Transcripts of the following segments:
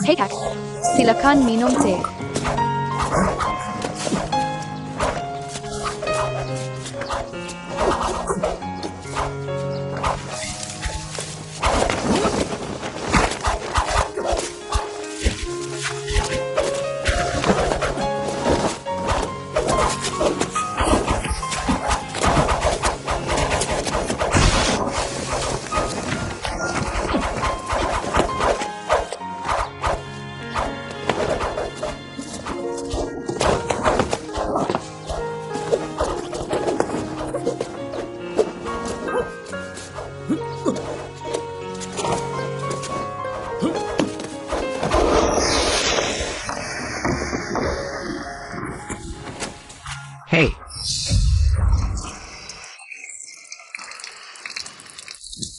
Kekak, silakan minum teh. Hei,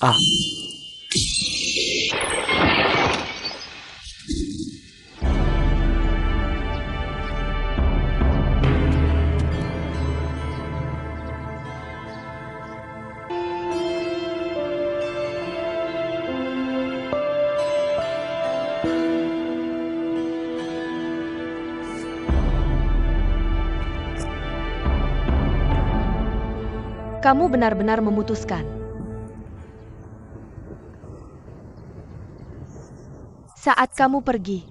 ah, Kamu benar-benar memutuskan. Saat kamu pergi,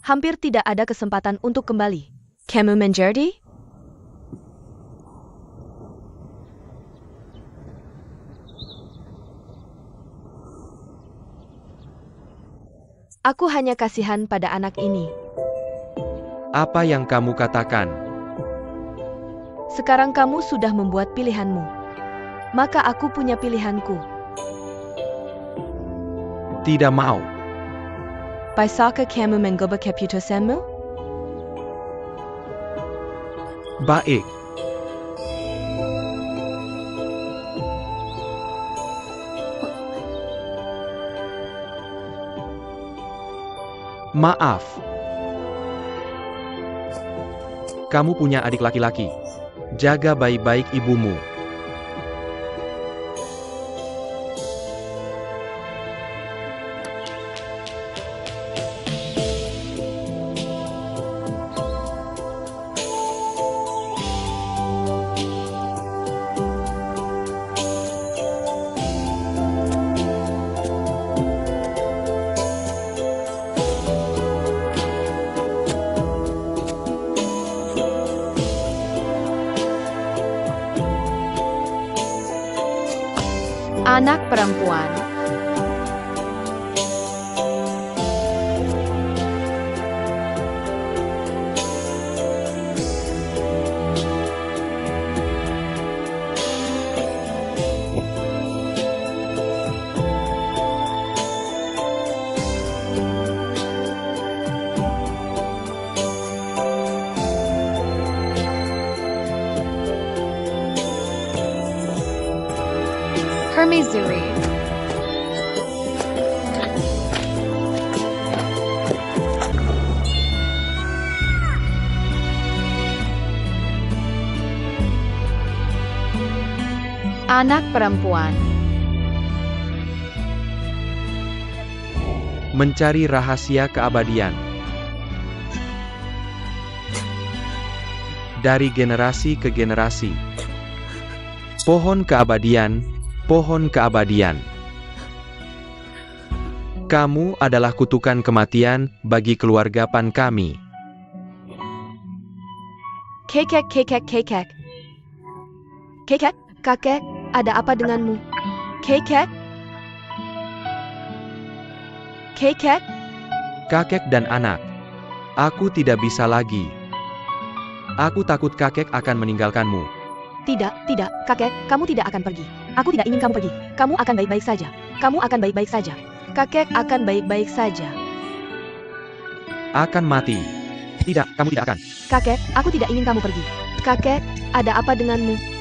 hampir tidak ada kesempatan untuk kembali. Kamu menjadi? Aku hanya kasihan pada anak ini. apa yang kamu katakan? Sekarang kamu sudah membuat pilihanmu. Maka aku punya pilihanku. Tidak mau. Bisakah kamu mengubah keputusanmu? Baik. Maaf. Kamu punya adik laki-laki. Jaga baik-baik ibumu. Anak perempuan. Hermesiri. Anak perempuan. Mencari rahasia keabadian. Dari generasi ke generasi. Pohon keabadian, pohon keabadian. Kamu adalah kutukan kematian bagi keluarga Pan kami. Kekek, kekek, kekek. Kekek, kakek, ada apa denganmu? Kekek? Kekek? Kakek dan anak. Aku tidak bisa lagi. Aku takut kakek akan meninggalkanmu. Tidak, tidak, kakek, kamu tidak akan pergi. Aku tidak ingin kamu pergi. Kamu akan baik-baik saja. Kamu akan baik-baik saja. Kakek akan baik-baik saja. Akan mati. Tidak, kamu tidak akan. Kakek, aku tidak ingin kamu pergi. Kakek, ada apa denganmu?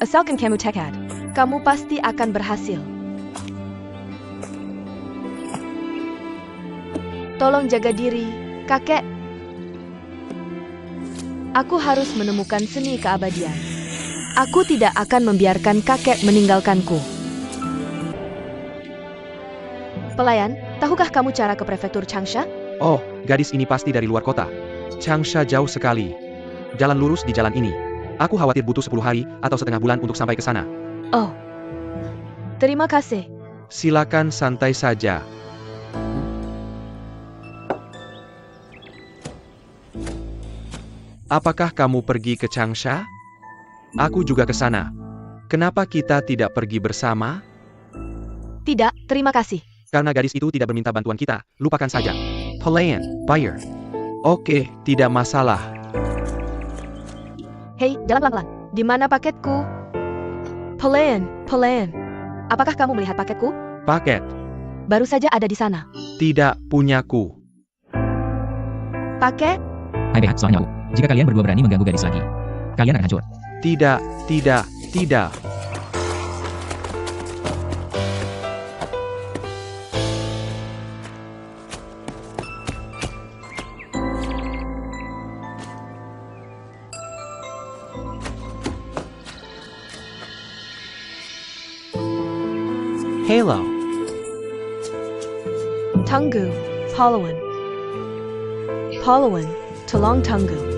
Asalkan kamu tekad, kamu pasti akan berhasil. Tolong jaga diri, kakek. Aku harus menemukan seni keabadian. Aku tidak akan membiarkan kakek meninggalkanku. Pelayan, tahukah kamu cara ke prefektur Changsha? Oh, gadis ini pasti dari luar kota. Changsha jauh sekali. Jalan lurus di jalan ini. Aku khawatir butuh 10 hari atau setengah bulan untuk sampai ke sana. Oh, terima kasih. Silakan santai saja. Apakah kamu pergi ke Changsha? Aku juga ke sana. Kenapa kita tidak pergi bersama? Tidak, terima kasih. Karena gadis itu tidak berminta bantuan kita, lupakan saja. Pelayan, buyer. Oke, tidak masalah. Hei, jalan pelan-pelan. Di mana paketku? Pelayan. Apakah kamu melihat paketku? Paket. Baru saja ada di sana. Tidak punyaku. Paket? Hai Behat, soalnya aku. Jika kalian berdua berani mengganggu gadis lagi, kalian akan hancur. Tidak. Hello. Tunggu, Pahlawan. Tolong tunggu.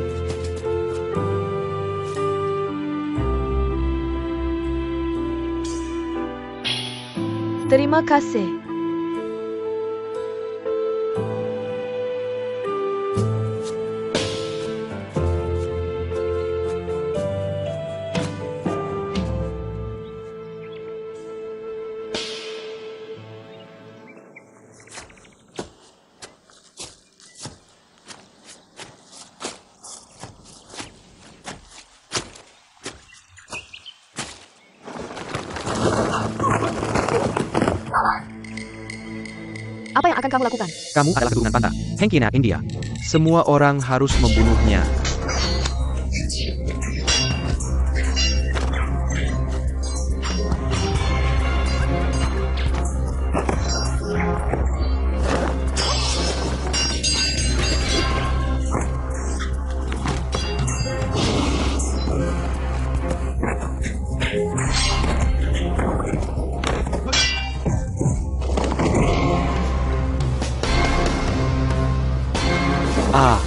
Terima kasih. Apa yang akan kamu lakukan? Kamu adalah keturunan Panta, Henkina, India. Semua orang harus membunuhnya. Ah.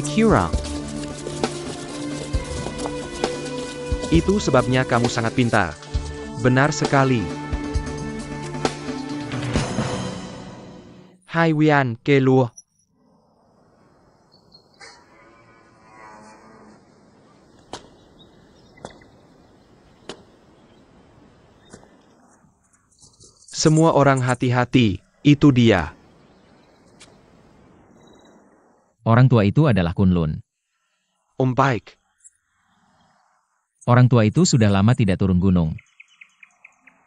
Secura. Itu sebabnya kamu sangat pintar. Benar sekali. Hai Wian Kelua. Semua orang hati-hati, itu dia. Orang tua itu adalah Kunlun. Om baik. Orang tua itu sudah lama tidak turun gunung.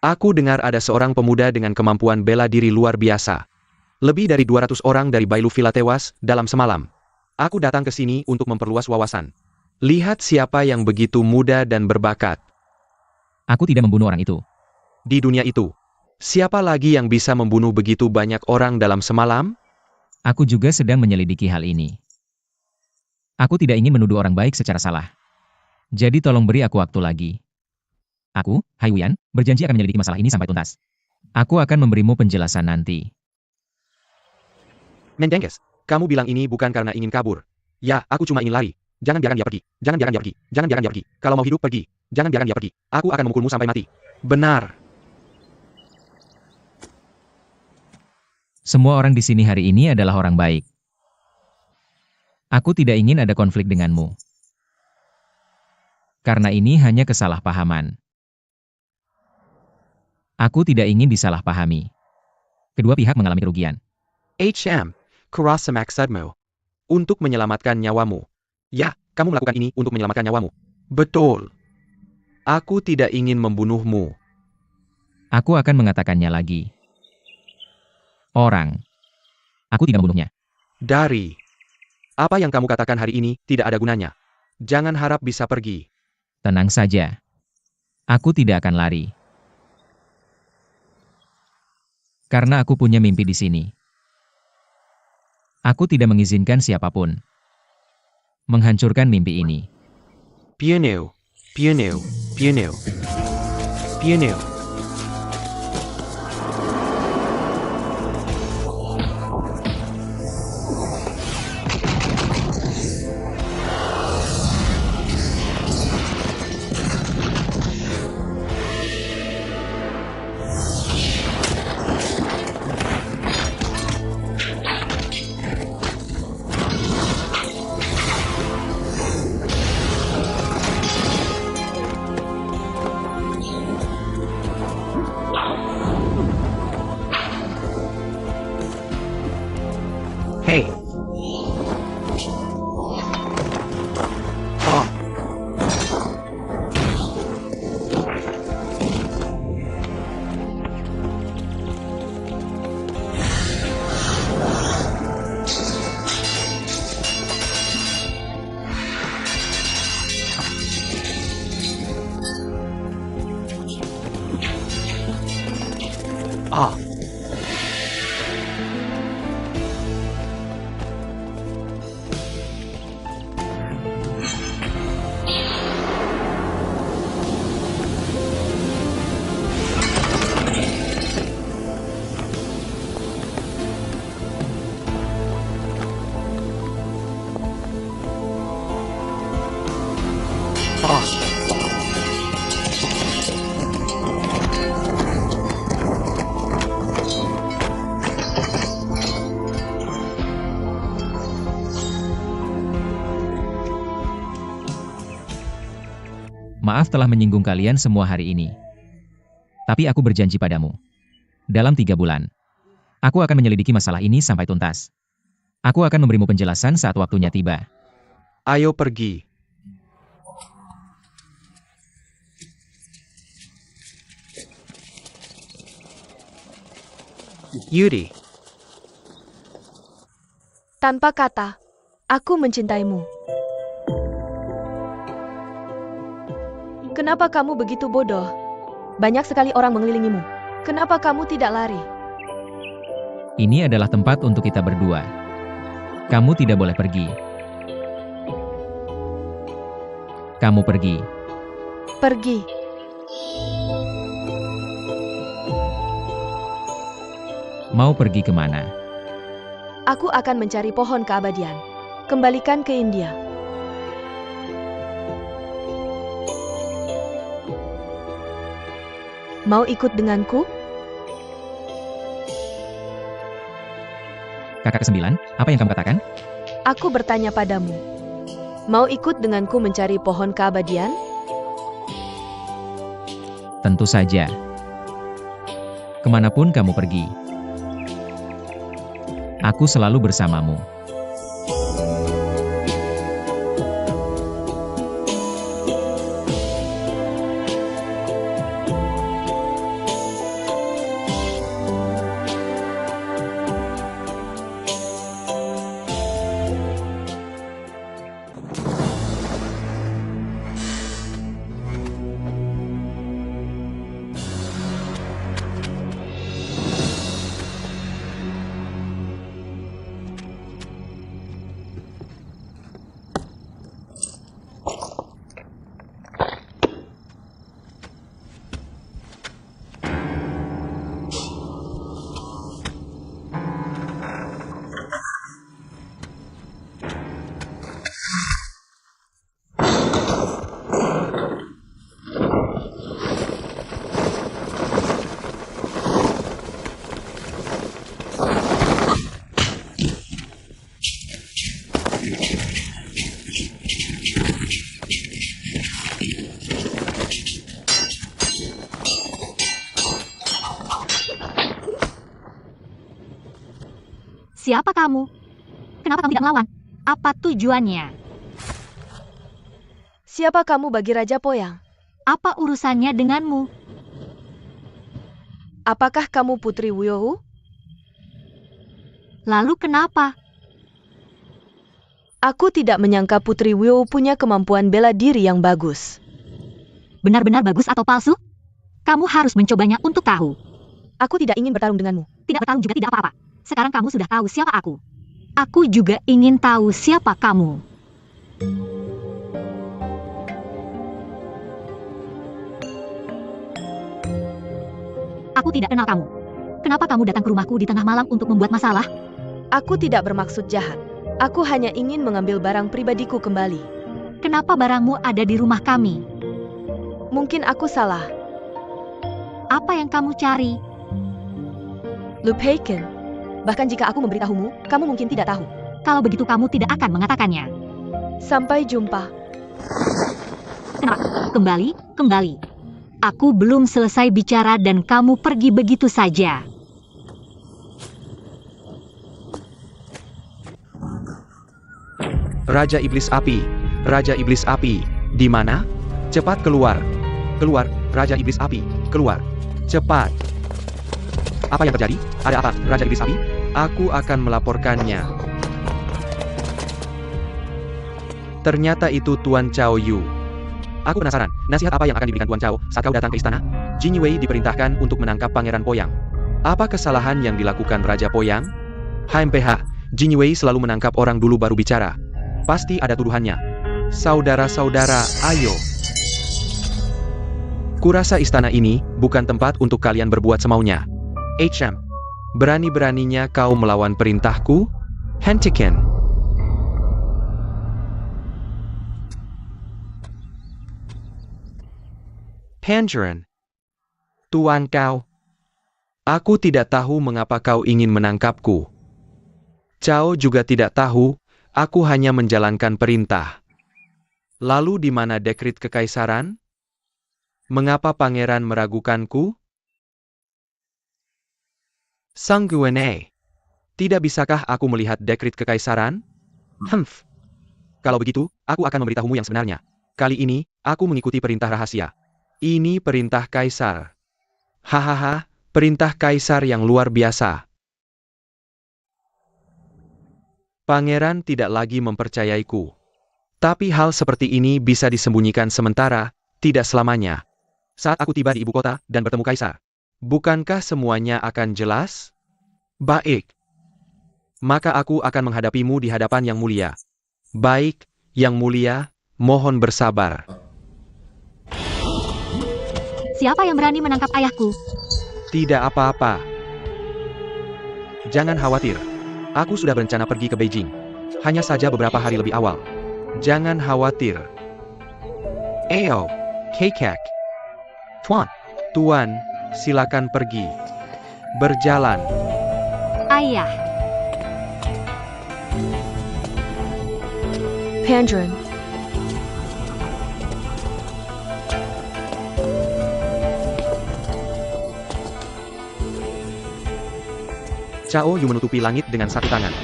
Aku dengar ada seorang pemuda dengan kemampuan bela diri luar biasa. Lebih dari 200 orang dari Bailu Villa tewas dalam semalam. Aku datang ke sini untuk memperluas wawasan. Lihat siapa yang begitu muda dan berbakat. Aku tidak membunuh orang itu. Di dunia itu, siapa lagi yang bisa membunuh begitu banyak orang dalam semalam? Aku juga sedang menyelidiki hal ini. Aku tidak ingin menuduh orang baik secara salah. Jadi tolong beri aku waktu lagi. Aku, Hai Wian, berjanji akan menyelidiki masalah ini sampai tuntas. Aku akan memberimu penjelasan nanti. Mendenges, kamu bilang ini bukan karena ingin kabur. Ya, aku cuma ingin lari. Jangan biarkan dia pergi. Jangan biarkan dia pergi. Jangan biarkan dia pergi. Kalau mau hidup, pergi. Jangan biarkan dia pergi. Aku akan memukulmu sampai mati. Benar. Semua orang di sini hari ini adalah orang baik. Aku tidak ingin ada konflik denganmu. Karena ini hanya kesalahpahaman. Aku tidak ingin disalahpahami. Kedua pihak mengalami kerugian. HM, kurasa maksudmu. Untuk menyelamatkan nyawamu. Ya, kamu melakukan ini untuk menyelamatkan nyawamu. Betul. Aku tidak ingin membunuhmu. Aku akan mengatakannya lagi. Orang. Aku tidak membunuhnya. Dari. Apa yang kamu katakan hari ini tidak ada gunanya. Jangan harap bisa pergi. Tenang saja. Aku tidak akan lari. Karena aku punya mimpi di sini. Aku tidak mengizinkan siapapun menghancurkan mimpi ini. Piano, piano, piano, piano. Hey. Oh. Ah. Maaf telah menyinggung kalian semua hari ini. Tapi aku berjanji padamu. Dalam 3 bulan, aku akan menyelidiki masalah ini sampai tuntas. Aku akan memberimu penjelasan saat waktunya tiba. Ayo pergi. Yuri. Tanpa kata, aku mencintaimu. Kenapa kamu begitu bodoh? Banyak sekali orang mengelilingimu. Kenapa kamu tidak lari? Ini adalah tempat untuk kita berdua. Kamu tidak boleh pergi. Kamu pergi. Pergi. Mau pergi kemana? Aku akan mencari pohon keabadian. Kembalikan ke India. Mau ikut denganku? Kakak ke-9, apa yang kamu katakan? Aku bertanya padamu. Mau ikut denganku mencari pohon keabadian? Tentu saja. Kemanapun kamu pergi, aku selalu bersamamu. Siapa kamu? Kenapa kamu tidak melawan? Apa tujuannya? Siapa kamu bagi Raja Poyang? Apa urusannya denganmu? Apakah kamu Putri Wiohu? Lalu kenapa? Aku tidak menyangka Putri Wiohu punya kemampuan bela diri yang bagus. Benar-benar bagus atau palsu? Kamu harus mencobanya untuk tahu. Aku tidak ingin bertarung denganmu. Tidak bertarung juga tidak apa-apa. Sekarang kamu sudah tahu siapa aku. Aku juga ingin tahu siapa kamu. Aku tidak kenal kamu. Kenapa kamu datang ke rumahku di tengah malam untuk membuat masalah? Aku tidak bermaksud jahat. Aku hanya ingin mengambil barang pribadiku kembali. Kenapa barangmu ada di rumah kami? Mungkin aku salah. Apa yang kamu cari? Luphaken. Bahkan jika aku memberitahumu, kamu mungkin tidak tahu. Kalau begitu kamu tidak akan mengatakannya. Sampai jumpa. Kenapa? Kembali. Aku belum selesai bicara dan kamu pergi begitu saja. Raja Iblis Api, Raja Iblis Api, di mana? Cepat keluar. Keluar, Raja Iblis Api, keluar. Cepat. Apa yang terjadi? Ada apa, Raja Iblis Api? Aku akan melaporkannya. Ternyata itu Tuan Cao Yu. Aku penasaran, nasihat apa yang akan diberikan Tuan Cao saat kau datang ke istana? Jin Wei diperintahkan untuk menangkap Pangeran Poyang. Apa kesalahan yang dilakukan Raja Poyang? HMPH, Jin Wei selalu menangkap orang dulu baru bicara. Pasti ada tuduhannya. Saudara-saudara, ayo. Kurasa istana ini bukan tempat untuk kalian berbuat semaunya. HM, berani-beraninya kau melawan perintahku? Hentikan. Tangerine. Tuan Cao. Aku tidak tahu mengapa kau ingin menangkapku. Cao juga tidak tahu, aku hanya menjalankan perintah. Lalu di mana dekrit kekaisaran? Mengapa pangeran meragukanku? Sang Guene, tidak bisakah aku melihat dekrit kekaisaran? Kalau begitu, aku akan memberitahumu yang sebenarnya. Kali ini, aku mengikuti perintah rahasia. Ini perintah kaisar. Hahaha, perintah kaisar yang luar biasa. Pangeran tidak lagi mempercayaiku. Tapi hal seperti ini bisa disembunyikan sementara, tidak selamanya. Saat aku tiba di ibu kota dan bertemu kaisar, bukankah semuanya akan jelas? Baik. Maka aku akan menghadapimu di hadapan yang mulia. Baik, yang mulia, mohon bersabar. Siapa yang berani menangkap ayahku? Tidak apa-apa. Jangan khawatir. Aku sudah berencana pergi ke Beijing. Hanya saja beberapa hari lebih awal. Jangan khawatir. Ayo, Kakek. Tuan, silakan pergi. Berjalan. Ayah, Pandren. Cao Yu menutupi langit dengan satu tangan.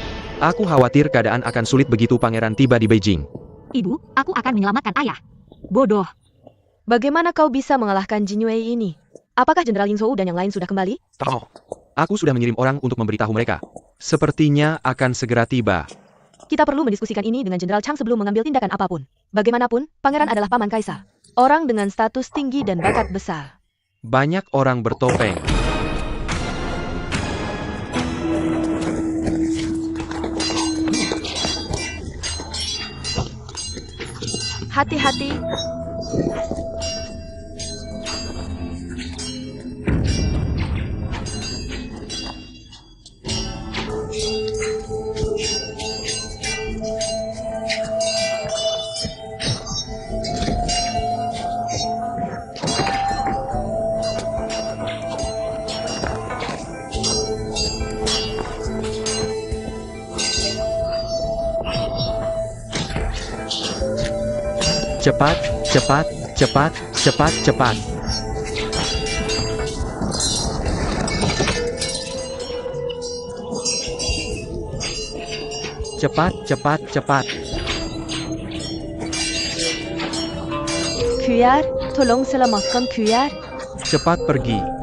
Aku khawatir keadaan akan sulit begitu pangeran tiba di Beijing. ibu, aku akan menyelamatkan ayah. Bodoh. Bagaimana kau bisa mengalahkan Jin Wei ini? Apakah Jenderal Ying Zhou dan yang lain sudah kembali? Aku sudah mengirim orang untuk memberitahu mereka. Sepertinya akan segera tiba. Kita perlu mendiskusikan ini dengan Jenderal Chang sebelum mengambil tindakan apapun. Bagaimanapun, pangeran adalah paman kaisar. Orang dengan status tinggi dan bakat besar. Banyak orang bertopeng. Hati-hati. Cepat, cepat, cepat, cepat, cepat. Cepat, cepat, cepat. Kuyar, tolong selamatkan Kuyar. Cepat pergi.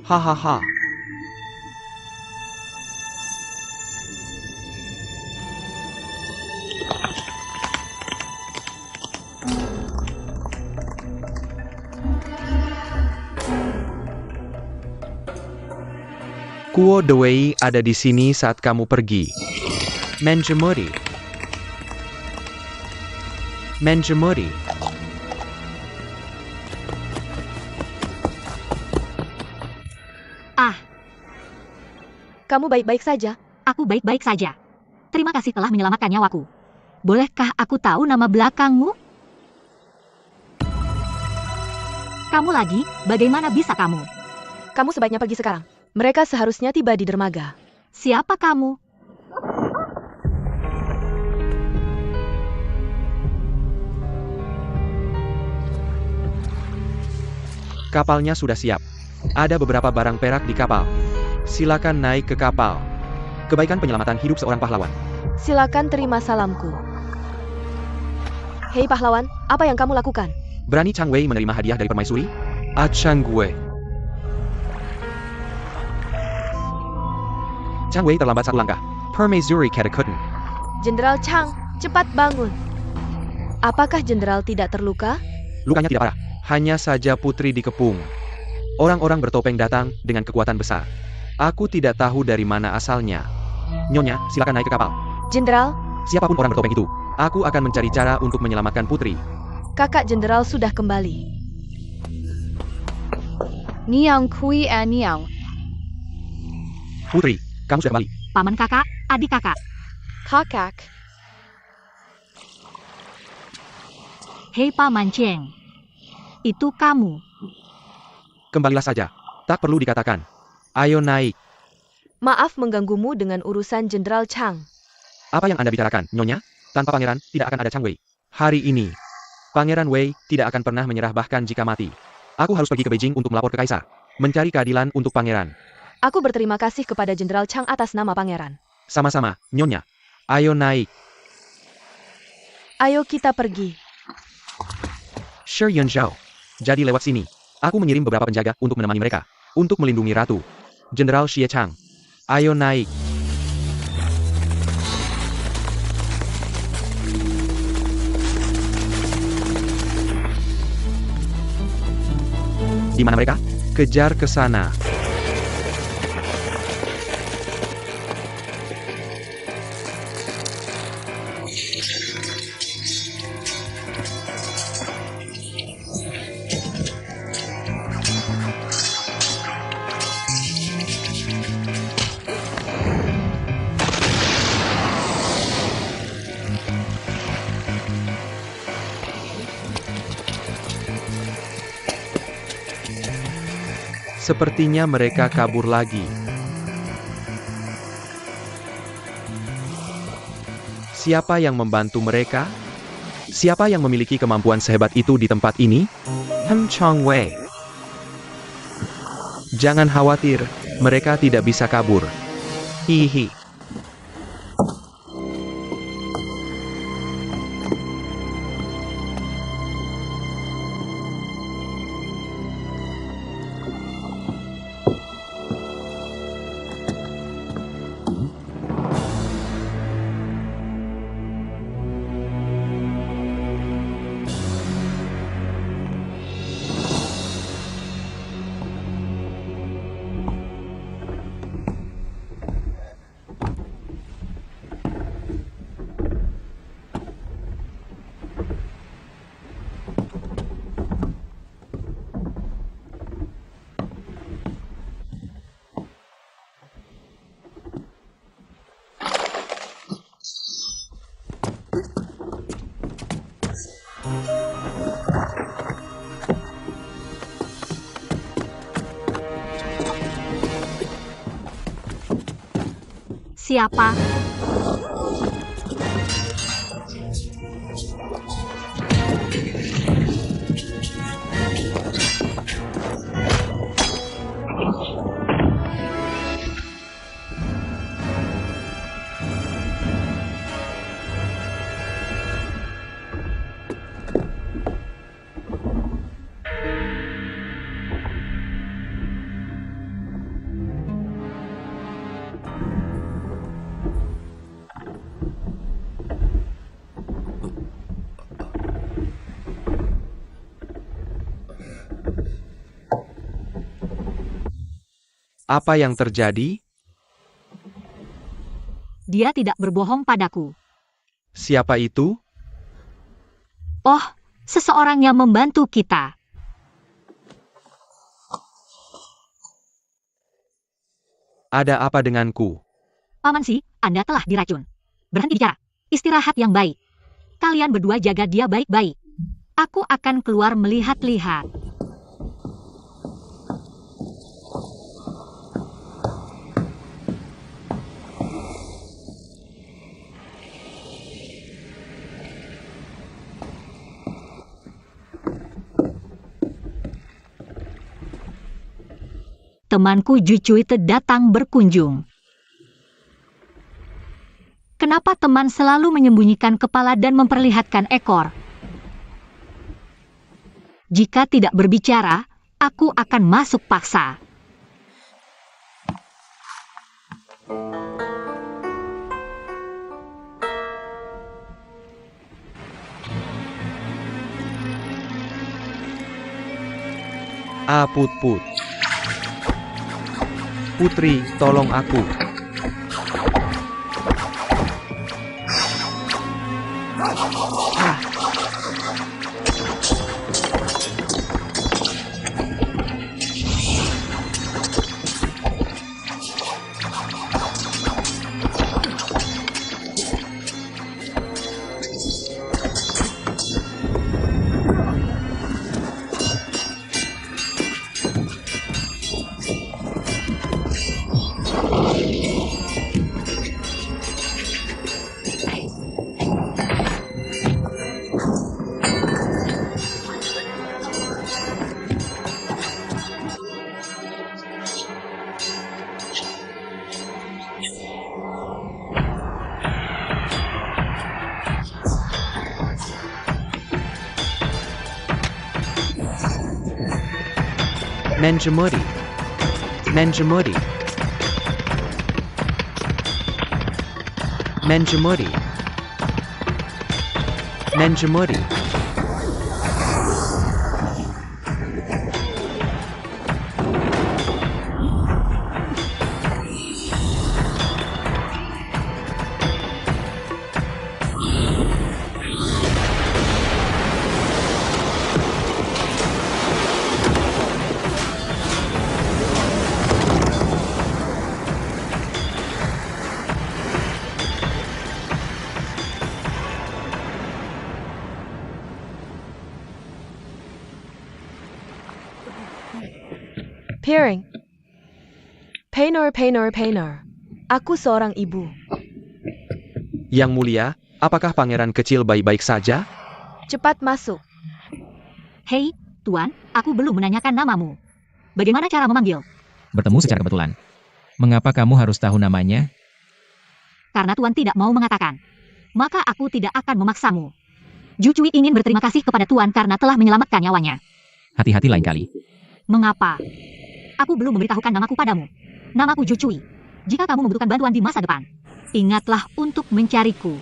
Hahaha. Kuo Dewei ada di sini saat kamu pergi. Menjemuri. Menjemuri. Kamu baik-baik saja? Aku baik-baik saja. Terima kasih telah menyelamatkan nyawaku. Bolehkah aku tahu nama belakangmu? Kamu lagi, bagaimana bisa kamu? Kamu sebaiknya pergi sekarang. Mereka seharusnya tiba di dermaga. Siapa kamu? Kapalnya sudah siap. Ada beberapa barang perak di kapal. Silakan naik ke kapal. Kebaikan penyelamatan hidup seorang pahlawan. Silakan terima salamku. Hei pahlawan, apa yang kamu lakukan? Berani Chang Wei menerima hadiah dari permaisuri? Chang Wei. Chang Wei terlambat satu langkah. Permaisuri Katakuten. Jenderal Chang, cepat bangun. Apakah Jenderal tidak terluka? Lukanya tidak parah. Hanya saja putri dikepung. Orang-orang bertopeng datang dengan kekuatan besar. Aku tidak tahu dari mana asalnya. Nyonya, silakan naik ke kapal. Jenderal, Siapapun orang bertopeng itu, aku akan mencari cara untuk menyelamatkan putri. kakak Jenderal sudah kembali. Niang Kui Niang. Putri, kamu sudah kembali. Paman kakak, adik kakak. Kakak. Hei Paman Cheng. Itu kamu. Kembalilah saja. Tak perlu dikatakan. Ayo naik. Maaf mengganggumu dengan urusan Jenderal Chang. Apa yang Anda bicarakan, Nyonya? Tanpa pangeran, tidak akan ada Chang Wei. Hari ini, Pangeran Wei tidak akan pernah menyerah bahkan jika mati. Aku harus pergi ke Beijing untuk melapor ke Kaisar. Mencari keadilan untuk pangeran. Aku berterima kasih kepada Jenderal Chang atas nama pangeran. Sama-sama, Nyonya. Ayo naik. Ayo kita pergi. Shi Yanzhao. Jadi lewat sini. Aku mengirim beberapa penjaga untuk menemani mereka. Untuk melindungi ratu. Jenderal Xie Chang. Ayo naik. Di mana mereka? Kejar ke sana. Sepertinya mereka kabur lagi. Siapa yang membantu mereka? Siapa yang memiliki kemampuan sehebat itu di tempat ini? Chong Wei. Jangan khawatir, mereka tidak bisa kabur. Hihi. Siapa? Apa yang terjadi? Dia tidak berbohong padaku. Siapa itu? Oh, seseorang yang membantu kita. Ada apa denganku? Paman Si, Anda telah diracun. Berhenti bicara. Istirahat yang baik. Kalian berdua jaga dia baik-baik. Aku akan keluar melihat-lihat. Temanku Jucui datang berkunjung. Kenapa teman selalu menyembunyikan kepala dan memperlihatkan ekor? Jika tidak berbicara, aku akan masuk paksa. Put. Putri, tolong aku. Menjemuri. Menjemuri. Menjemuri. Menjemuri. Piring. Painter. Aku seorang ibu. Yang mulia, apakah pangeran kecil baik-baik saja? Cepat masuk. Hei, Tuan, aku belum menanyakan namamu. Bagaimana cara memanggil? Bertemu secara kebetulan. Mengapa kamu harus tahu namanya? Karena Tuan tidak mau mengatakan. Maka aku tidak akan memaksamu. Ju Cui ingin berterima kasih kepada Tuan karena telah menyelamatkan nyawanya. Hati-hati lain kali. Mengapa? Aku belum memberitahukan namaku padamu. Namaku Ju Cui. Jika kamu membutuhkan bantuan di masa depan, ingatlah untuk mencariku.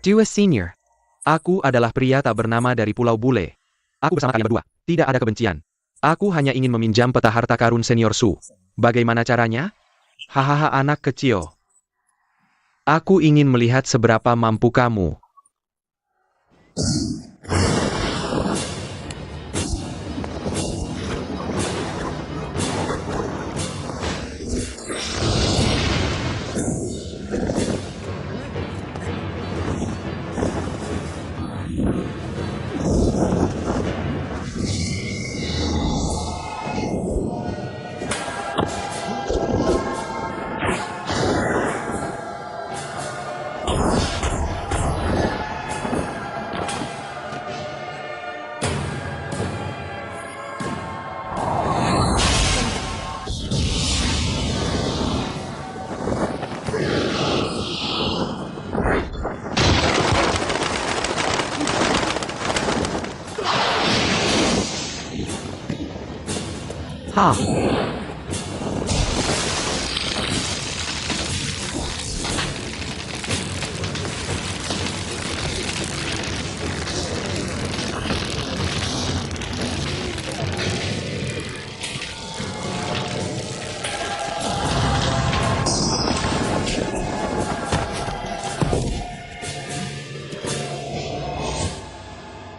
Dua Senior. Aku adalah pria tak bernama dari Pulau Bule. Aku bersama kalian berdua. Tidak ada kebencian. Aku hanya ingin meminjam peta harta karun Senior Su. Bagaimana caranya? Hahaha anak kecil. Aku ingin melihat seberapa mampu kamu. Ha.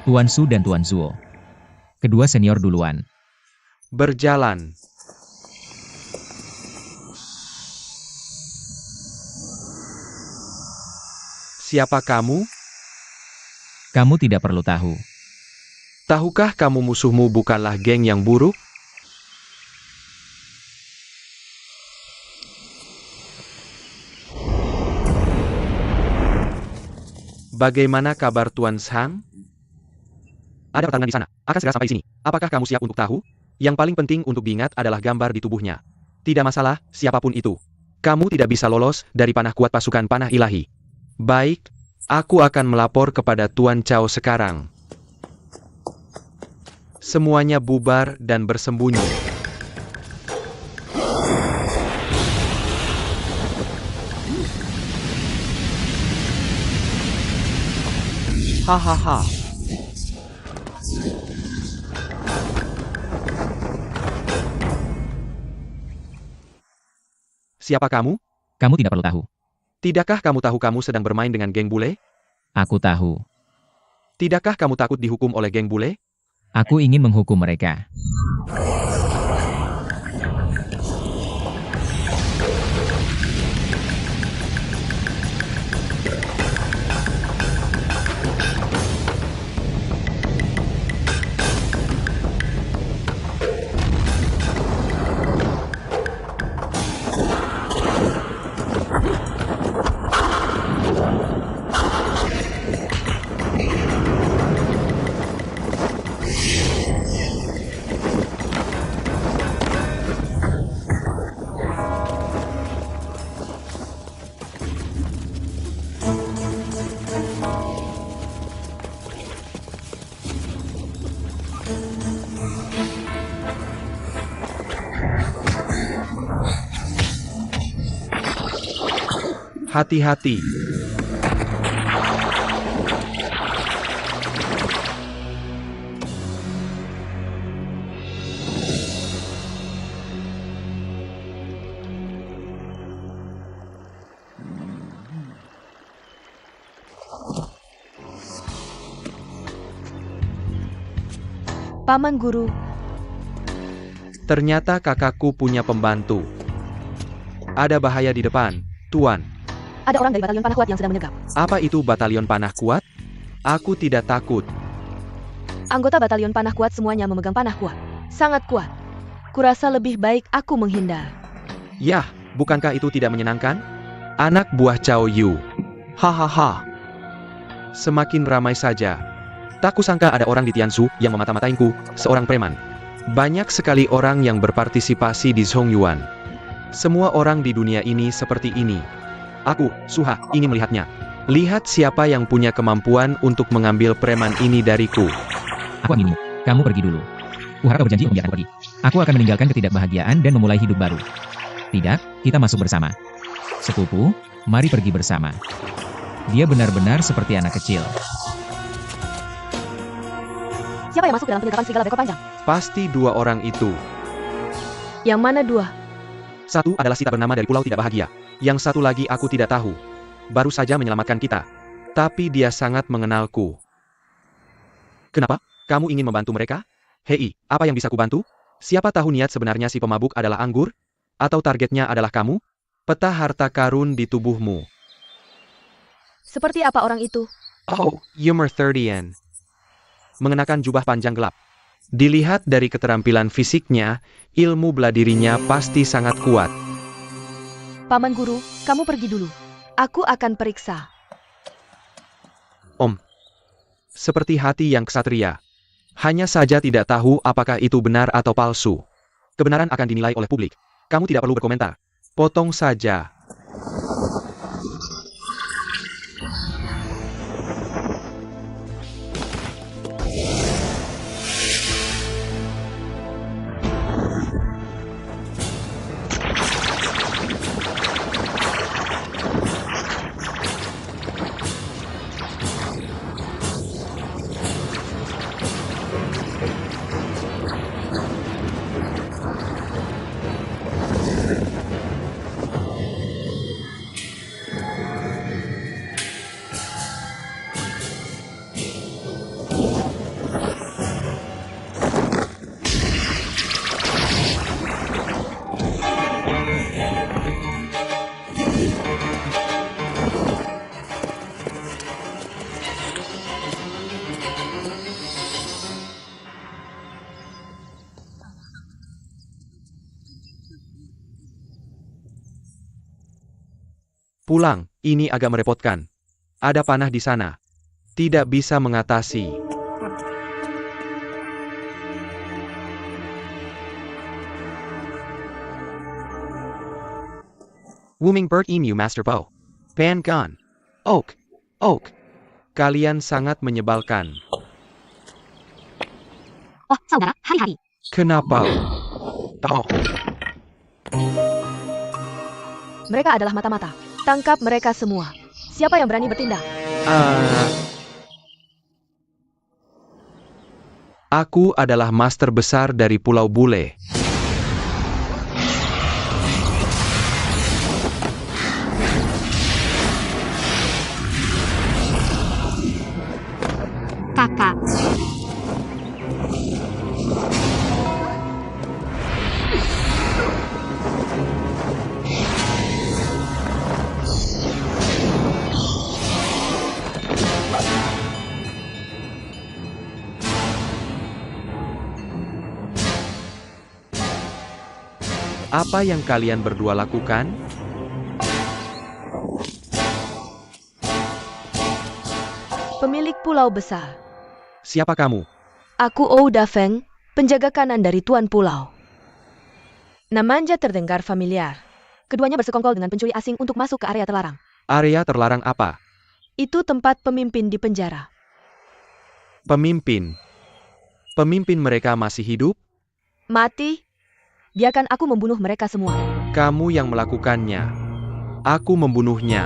Tuan Su dan Tuan Zuo. Kedua senior duluan. Berjalan. Siapa kamu? Kamu tidak perlu tahu. Tahukah kamu musuhmu bukanlah geng yang buruk? Bagaimana kabar Tuan Shang? Ada pertarungan di sana. Akan segera sampai sini. Apakah kamu siap untuk tahu? Yang paling penting untuk diingat adalah gambar di tubuhnya. Tidak masalah, siapapun itu. Kamu tidak bisa lolos dari panah kuat pasukan panah ilahi. Baik, aku akan melapor kepada Tuan Cao sekarang. Semuanya bubar dan bersembunyi. Hahaha. Siapa kamu? Kamu tidak perlu tahu. Tidakkah kamu tahu kamu sedang bermain dengan geng bule? Aku tahu. Tidakkah kamu takut dihukum oleh geng bule? Aku ingin menghukum mereka. Hati-hati. Paman Guru, Ternyata kakakku punya pembantu. Ada bahaya di depan, Tuan. ada orang dari Batalion Panah Kuat yang sedang menyergap. Apa itu batalion panah kuat? Aku tidak takut. Anggota Batalion Panah Kuat semuanya memegang panah kuat. Sangat kuat. Kurasa lebih baik aku menghindar. Yah, bukankah itu tidak menyenangkan? Anak buah Cao Yu. Hahaha. Semakin ramai saja. Tak kusangka ada orang di Tiansu yang memata-matainku, seorang preman. Banyak sekali orang yang berpartisipasi di Zongyuan. Semua orang di dunia ini seperti ini. Aku, Suha, ingin melihatnya. Lihat siapa yang punya kemampuan untuk mengambil preman ini dariku. Aku amini. Kamu pergi dulu. Kuharap kau berjanji untuk membiarkanku pergi. Aku akan meninggalkan ketidakbahagiaan dan memulai hidup baru. Tidak, kita masuk bersama. Sepupu, mari pergi bersama. Dia benar-benar seperti anak kecil. Siapa yang masuk dalam penyekapan serigala berekor panjang? Pasti dua orang itu. Yang mana dua? Satu adalah Sita bernama dari Pulau Tidak Bahagia. Yang satu lagi aku tidak tahu. Baru saja menyelamatkan kita. Tapi dia sangat mengenalku. Kenapa? Kamu ingin membantu mereka? Hei, apa yang bisa kubantu? Siapa tahu niat sebenarnya si pemabuk adalah anggur? Atau targetnya adalah kamu? Peta harta karun di tubuhmu. Seperti apa orang itu? Oh, Yumer 30-an. Mengenakan jubah panjang gelap. Dilihat dari keterampilan fisiknya, ilmu bela dirinya pasti sangat kuat. Paman Guru, kamu pergi dulu. Aku akan periksa. Seperti hati yang ksatria. Hanya saja tidak tahu apakah itu benar atau palsu. Kebenaran akan dinilai oleh publik. Kamu tidak perlu berkomentar. Potong saja. Pulang, ini agak merepotkan. Ada panah di sana. Tidak bisa mengatasi. Wummingbird Emu Master Bow. Pan Gun. Oak. Kalian sangat menyebalkan. Oh, saudara, hari-hari. Kenapa? Oh, Mereka adalah mata-mata. Tangkap mereka semua. Siapa yang berani bertindak? Aku adalah master besar dari Pulau Bule. Kakak. Apa yang kalian berdua lakukan? Pemilik pulau besar. Siapa kamu? Aku Ouda Feng, penjaga kanan dari Tuan Pulau. Namanya terdengar familiar. Keduanya bersekongkol dengan pencuri asing untuk masuk ke area terlarang. Area terlarang apa? Itu tempat pemimpin di penjara. Pemimpin. Pemimpin mereka masih hidup? Mati? Biarkan aku membunuh mereka semua. Kamu yang melakukannya. Aku membunuhnya.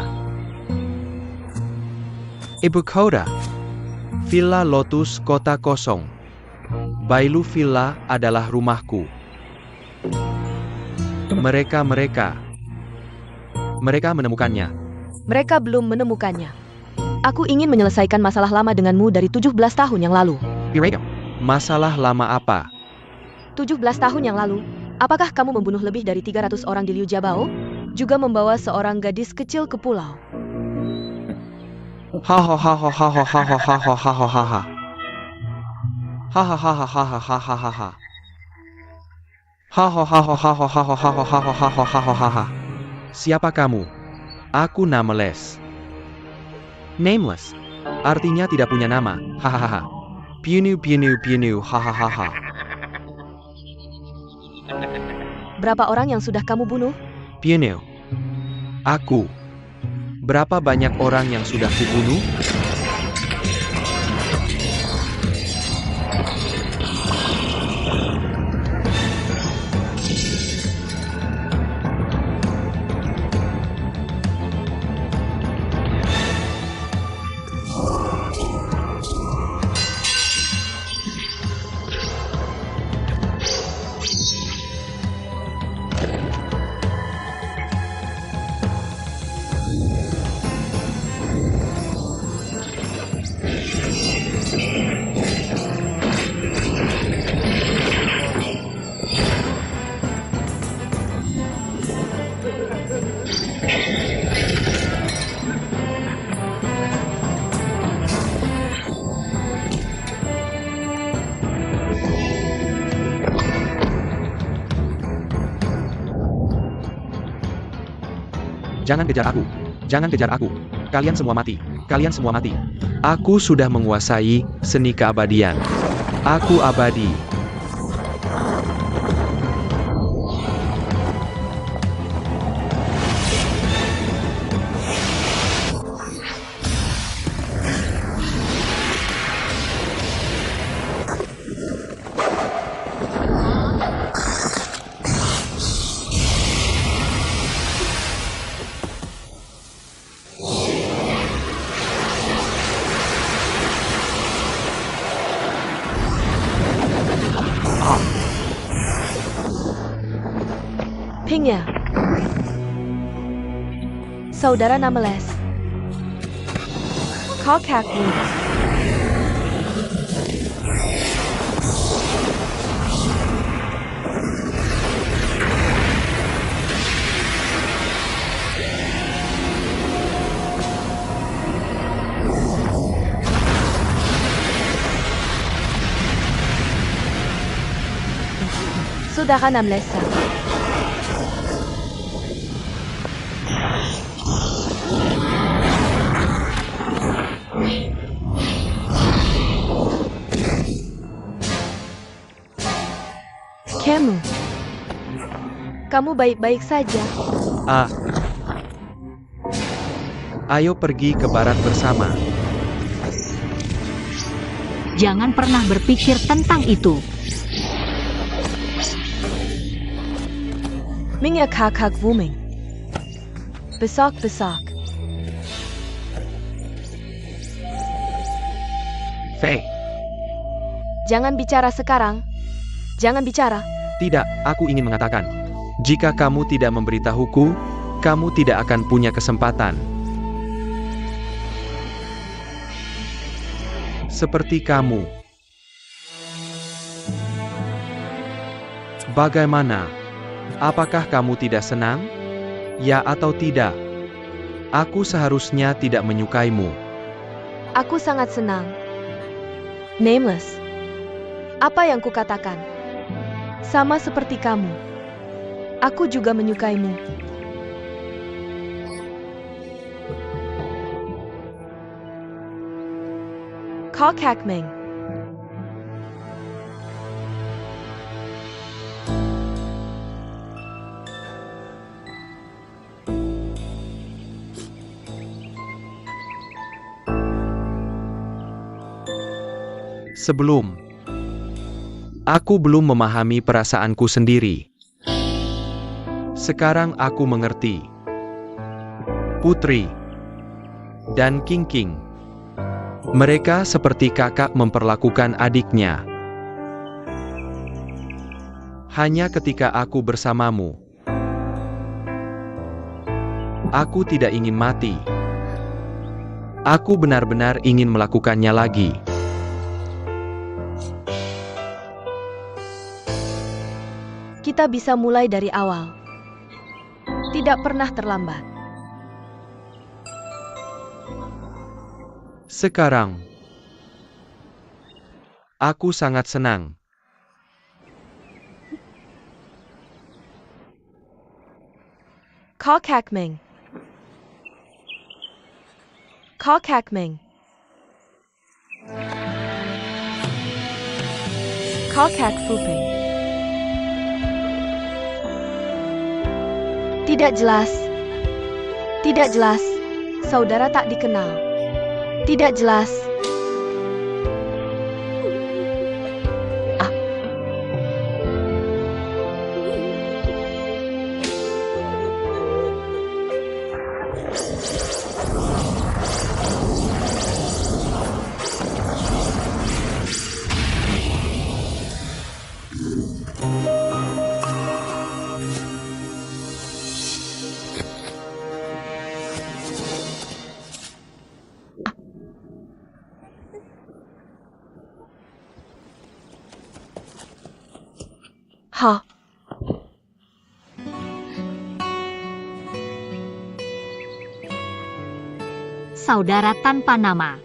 Ibu kota. Villa Lotus kota kosong. Bailu Villa adalah rumahku. Mereka menemukannya. Mereka belum menemukannya. Aku ingin menyelesaikan masalah lama denganmu dari 17 tahun yang lalu. Masalah lama apa? 17 tahun yang lalu, apakah kamu membunuh lebih dari 300 orang di Liu Jiabao? Juga membawa seorang gadis kecil ke pulau. Siapa kamu? Aku Nameless. Nameless. Artinya tidak punya nama. Hahaha. Piunu, hahaha. Berapa orang yang sudah kamu bunuh? Piunu. Aku. Berapa banyak orang yang sudah kubunuh? Jangan kejar aku. Jangan kejar aku. Kalian semua mati. Kalian semua mati. Aku sudah menguasai seni keabadian. Aku abadi. Pingnya. Saudara Nameless. Kokak Wu. Saudara Nameless. Kamu baik-baik saja. Ayo pergi ke barat bersama. Jangan pernah berpikir tentang itu. Mingya kakak Wuming. Besok-besok. Fei. Jangan bicara sekarang. Jangan bicara. Tidak, aku ingin mengatakan. Jika kamu tidak memberitahuku, kamu tidak akan punya kesempatan. Seperti kamu. Bagaimana? Apakah kamu tidak senang? Ya atau tidak? Aku seharusnya tidak menyukaimu. Aku sangat senang. Nameless. Apa yang kukatakan? Sama seperti kamu. Aku juga menyukaimu. Kokak Ming. Sebelum aku belum memahami perasaanku sendiri. Sekarang aku mengerti. Putri dan King Mereka seperti kakak memperlakukan adiknya. Hanya ketika aku bersamamu, aku tidak ingin mati. Aku benar-benar ingin melakukannya lagi. Kita bisa mulai dari awal. Tidak pernah terlambat. Sekarang, aku sangat senang. Kakak Meng. Kakak Meng. Kakak Fuping. Tidak jelas. Tidak jelas. Saudara tak dikenal. Tidak jelas. Ha. Saudara tanpa nama.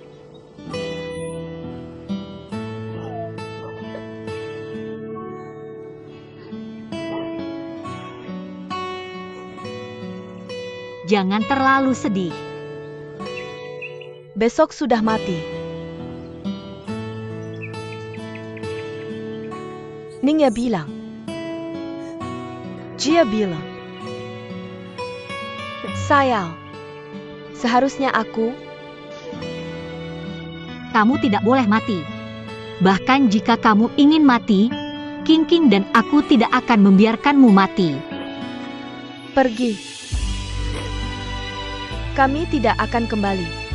Jangan terlalu sedih. Besok sudah mati. Ningya bilang. Jia bilang. Sayang. Seharusnya aku. Kamu tidak boleh mati. Bahkan jika kamu ingin mati, King King dan aku tidak akan membiarkanmu mati. Pergi. Kami tidak akan kembali.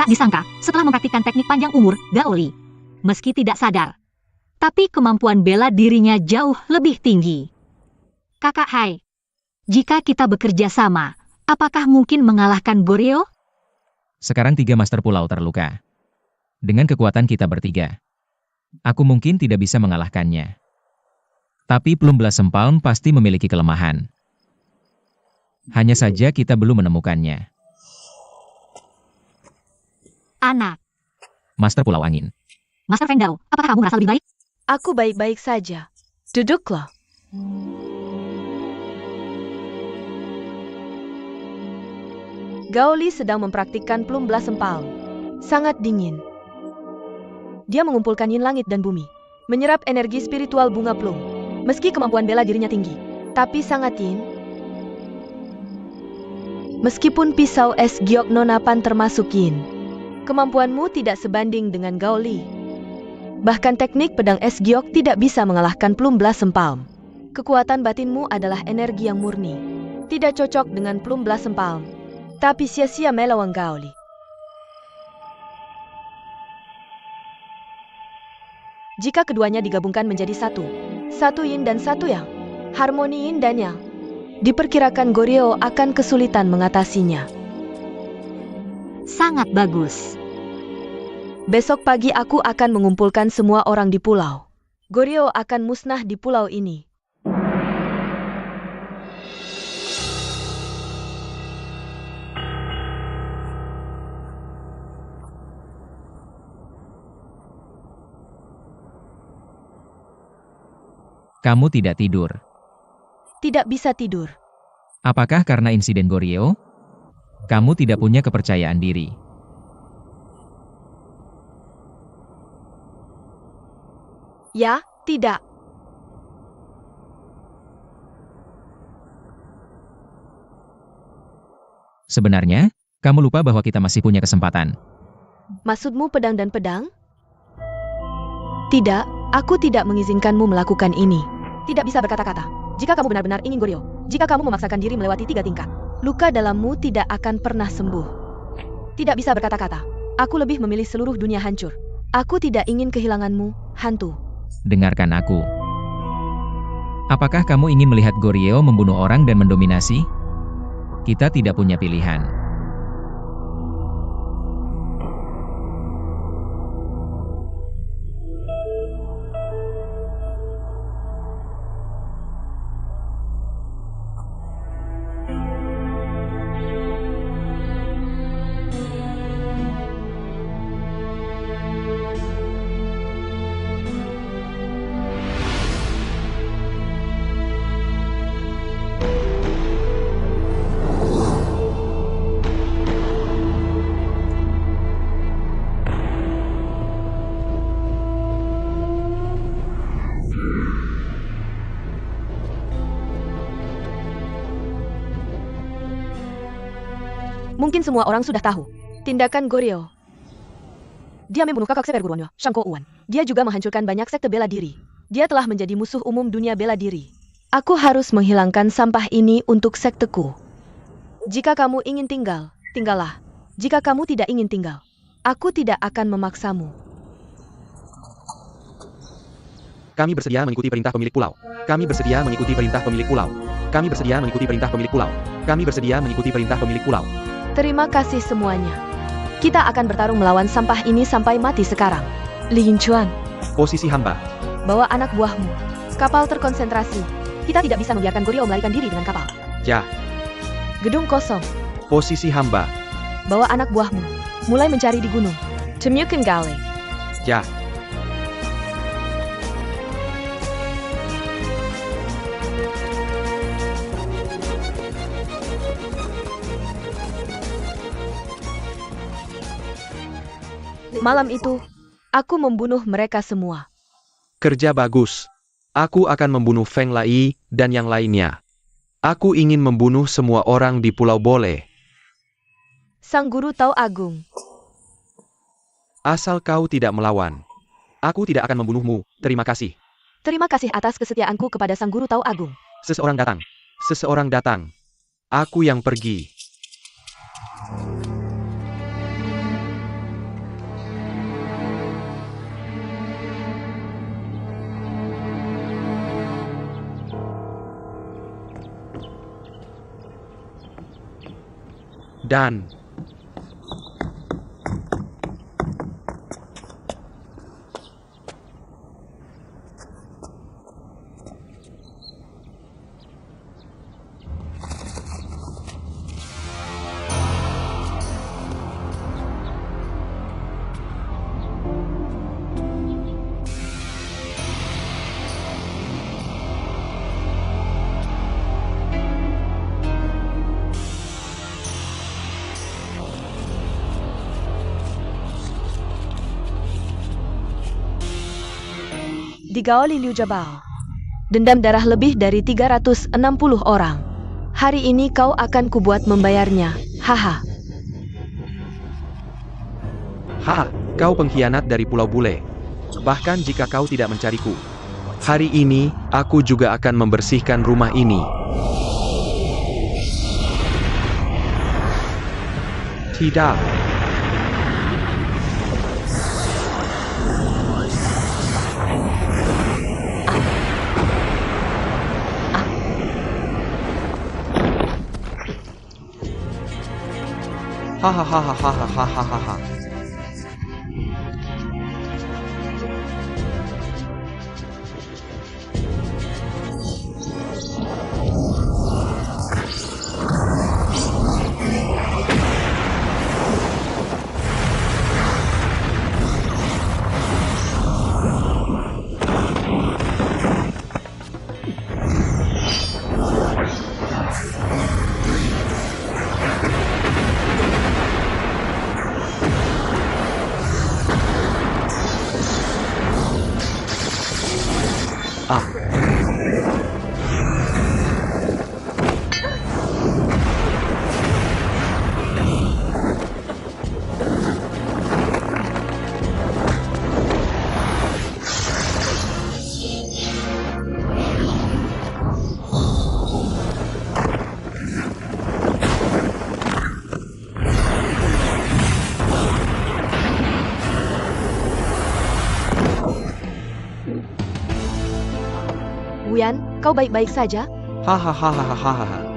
Tak disangka, setelah mempraktikkan teknik panjang umur, Gaoli, meski tidak sadar, tapi kemampuan bela dirinya jauh lebih tinggi. Kakak Hai, jika kita bekerja sama, apakah mungkin mengalahkan Goryo? Sekarang 3 master pulau terluka. Dengan kekuatan kita bertiga, aku mungkin tidak bisa mengalahkannya. Tapi Plum Blossom Pound pasti memiliki kelemahan. Hanya saja kita belum menemukannya. Anak. Master Pulau Angin. Master Feng Dao, apakah kamu merasa lebih baik? Aku baik-baik saja. Duduklah. Gaoli sedang mempraktikkan Plum Blossom Pound. Sangat dingin. Dia mengumpulkan yin langit dan bumi. menyerap energi spiritual bunga plum. Meski kemampuan bela dirinya tinggi, tapi sangat yin. Meskipun pisau es giok nonapan termasuk yin, kemampuanmu tidak sebanding dengan Gaoli. Bahkan teknik pedang es giok tidak bisa mengalahkan plum blossom palm. Kekuatan batinmu adalah energi yang murni, tidak cocok dengan plum blossom palm, tapi sia-sia melawan Gaoli. Jika keduanya digabungkan menjadi satu yin dan satu yang, harmoni yin dan yang, diperkirakan Goryeo akan kesulitan mengatasinya. Sangat bagus. Besok pagi aku akan mengumpulkan semua orang di pulau. Goryeo akan musnah di pulau ini. Kamu tidak tidur. Tidak bisa tidur. Apakah karena insiden Goryeo? Kamu tidak punya kepercayaan diri. Ya, tidak. Sebenarnya, kamu lupa bahwa kita masih punya kesempatan. Maksudmu pedang dan pedang? Tidak, aku tidak mengizinkanmu melakukan ini. Tidak bisa berkata-kata. Jika kamu benar-benar ingin Goryeo, jika kamu memaksakan diri melewati 3 tingkat, luka dalammu tidak akan pernah sembuh. Tidak bisa berkata-kata. Aku lebih memilih seluruh dunia hancur. Aku tidak ingin kehilanganmu, hantu. Dengarkan aku. Apakah kamu ingin melihat Goryeo membunuh orang dan mendominasi? Kita tidak punya pilihan. Mungkin semua orang sudah tahu tindakan Goryeo. Dia membunuh kakak seper gurunya, Shangko Uwan. Dia juga menghancurkan banyak sekte bela diri. Dia telah menjadi musuh umum dunia bela diri. Aku harus menghilangkan sampah ini untuk sekteku. Jika kamu ingin tinggal, tinggallah. Jika kamu tidak ingin tinggal, aku tidak akan memaksamu. Kami bersedia mengikuti perintah pemilik pulau. Kami bersedia mengikuti perintah pemilik pulau. Kami bersedia mengikuti perintah pemilik pulau. Kami bersedia mengikuti perintah pemilik pulau. Terima kasih semuanya. Kita akan bertarung melawan sampah ini sampai mati sekarang. Li Yinchuan, Posisi hamba. bawa anak buahmu. Kapal terkonsentrasi. Kita tidak bisa membiarkan Goryeo melarikan diri dengan kapal. Ja. Gedung kosong. Posisi hamba. Bawa anak buahmu. Mulai mencari di gunung. Temukan Gale. Ja. Malam itu, aku membunuh mereka semua. Kerja bagus. Aku akan membunuh Feng Lai dan yang lainnya. Aku ingin membunuh semua orang di Pulau Bole. Sang Guru Tao Agung. Asal kau tidak melawan. Aku tidak akan membunuhmu. Terima kasih. Terima kasih atas kesetiaanku kepada Sang Guru Tao Agung. Seseorang datang. Seseorang datang. Aku yang pergi. Dan di Gaoli Liu Jabal. Dendam darah lebih dari 360 orang. Hari ini kau akan kubuat membayarnya. Haha. Haha, kau pengkhianat dari Pulau Bule. Bahkan jika kau tidak mencariku, hari ini aku juga akan membersihkan rumah ini. Tidak. Hahaha. Wuyan, kau baik-baik saja? Hahaha. Hahaha.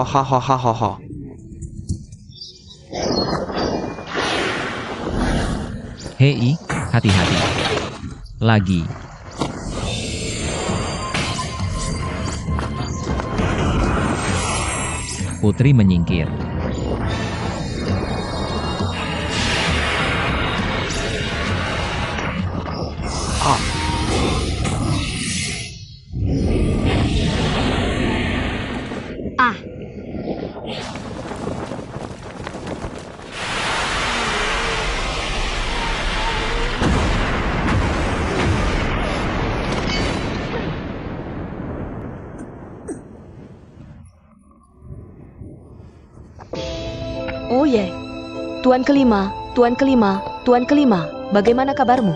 Hahaha. Hei, hati-hati. Lagi. Putri menyingkir. Oh ye. Tuan kelima, bagaimana kabarmu?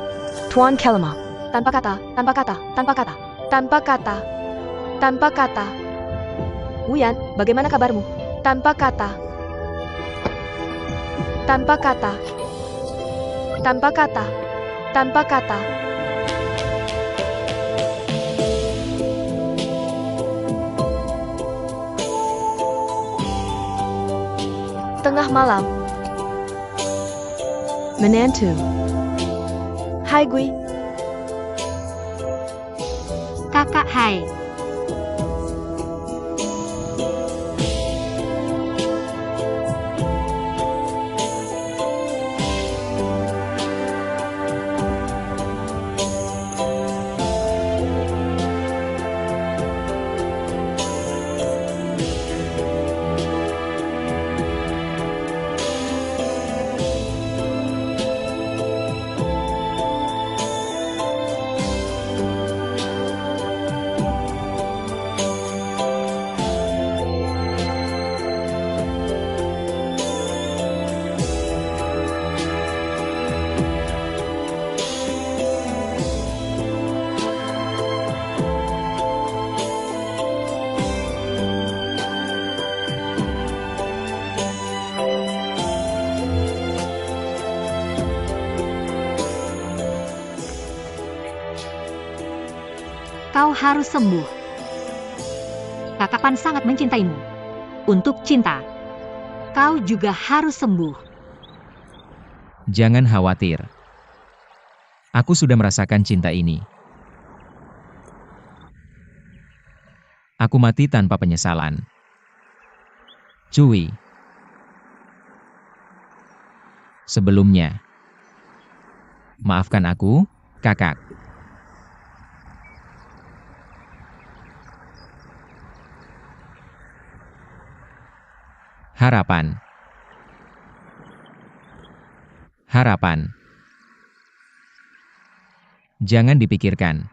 Tuan kelima. Tanpa kata. Wuyan, bagaimana kabarmu? Tanpa kata. Tengah malam. Menantu. Hai Gui. Kakak Hai. Kau harus sembuh. Kakak Pan sangat mencintaimu. Untuk cinta, kau juga harus sembuh. Jangan khawatir. Aku sudah merasakan cinta ini. Aku mati tanpa penyesalan. Cui. Sebelumnya, maafkan aku, kakak. Harapan. Harapan. Jangan dipikirkan.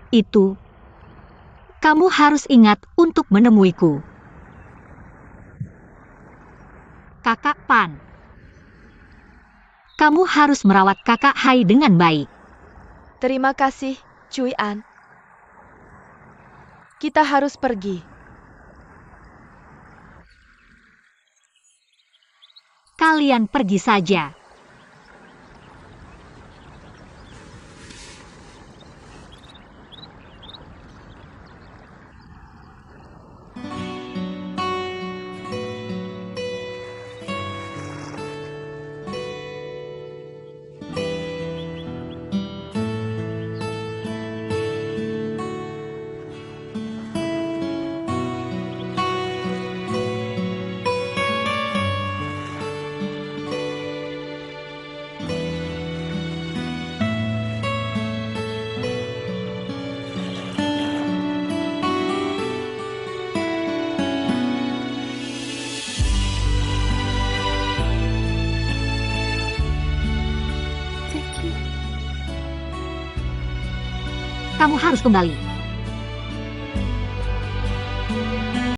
Itu. Kamu harus ingat untuk menemuiku. Kakak Pan. Kamu harus merawat Kakak Hai dengan baik. Terima kasih, Cui An. Kita harus pergi. Kalian pergi saja. Kamu harus kembali.